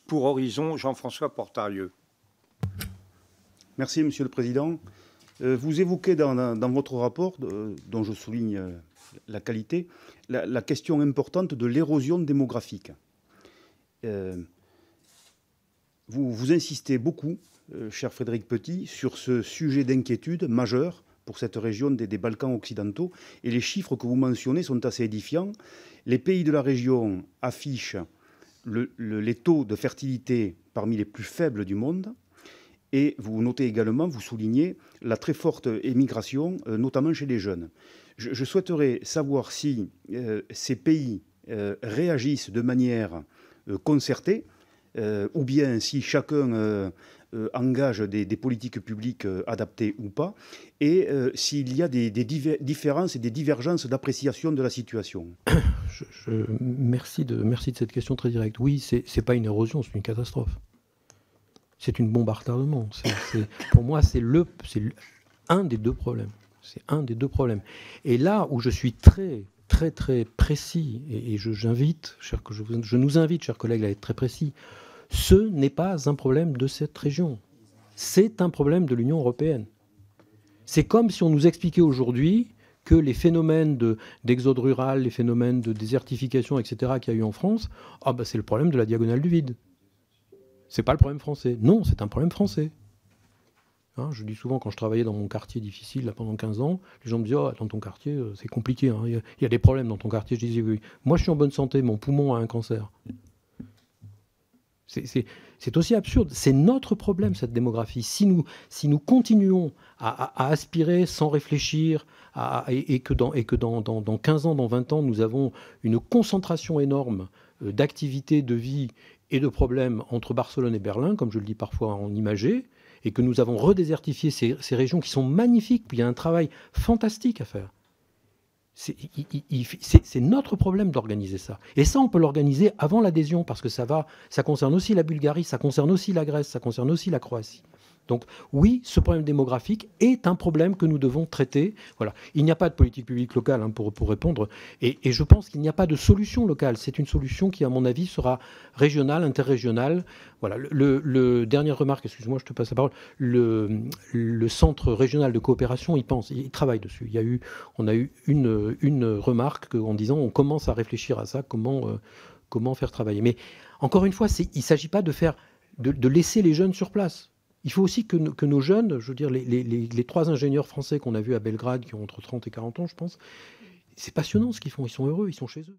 Pour Horizon, Jean-François Portarieux. Merci, Monsieur le Président. Vous évoquez dans votre rapport, dont je souligne la qualité, la question importante de l'érosion démographique. Vous insistez beaucoup, cher Frédéric Petit, sur ce sujet d'inquiétude majeur pour cette région des Balkans occidentaux. Et les chiffres que vous mentionnez sont assez édifiants. Les pays de la région affichent les taux de fertilité parmi les plus faibles du monde. Et vous notez également, vous soulignez la très forte émigration, notamment chez les jeunes. Je souhaiterais savoir si ces pays réagissent de manière concertée, ou bien si chacun engage des politiques publiques adaptées ou pas, et s'il y a des différences et des divergences d'appréciation de la situation. Merci de cette question très directe. Oui, c'est pas une érosion, c'est une catastrophe. C'est une bombe à retardement. Pour moi, c'est un des deux problèmes. C'est un des deux problèmes. Et là où je suis très précis, et je nous invite, chers collègues, à être très précis, ce n'est pas un problème de cette région. C'est un problème de l'Union européenne. C'est comme si on nous expliquait aujourd'hui que les phénomènes d'exode rural, les phénomènes de désertification, etc., qu'il y a eu en France, c'est le problème de la diagonale du vide. C'est pas le problème français. Non, c'est un problème français. Hein, je dis souvent, quand je travaillais dans mon quartier difficile là, pendant 15 ans, les gens me disaient dans ton quartier, c'est compliqué, hein, il y a des problèmes dans ton quartier. Je disais oui. Moi, je suis en bonne santé, mon poumon a un cancer. C'est aussi absurde. C'est notre problème, cette démographie. Si nous continuons à aspirer sans réfléchir, et que dans 15 ans, dans 20 ans, nous avons une concentration énorme d'activités, de vie et de problèmes entre Barcelone et Berlin, comme je le dis parfois en imagé, et que nous avons redésertifié ces régions qui sont magnifiques, puis il y a un travail fantastique à faire. C'est notre problème d'organiser ça. Et ça, on peut l'organiser avant l'adhésion, parce que ça concerne aussi la Bulgarie, ça concerne aussi la Grèce, ça concerne aussi la Croatie. Donc oui, ce problème démographique est un problème que nous devons traiter. Voilà. Il n'y a pas de politique publique locale, hein, pour répondre. Et je pense qu'il n'y a pas de solution locale. C'est une solution qui, à mon avis, sera régionale, interrégionale. Voilà. Dernière remarque, excuse-moi, je te passe la parole. Le Centre régional de coopération, il travaille dessus. On a eu une remarque en disant on commence à réfléchir à ça, comment faire travailler. Mais encore une fois, il ne s'agit pas de laisser les jeunes sur place. Il faut aussi que nos jeunes, je veux dire, les 3 ingénieurs français qu'on a vus à Belgrade, qui ont entre 30 et 40 ans, je pense, c'est passionnant ce qu'ils font, ils sont heureux, ils sont chez eux.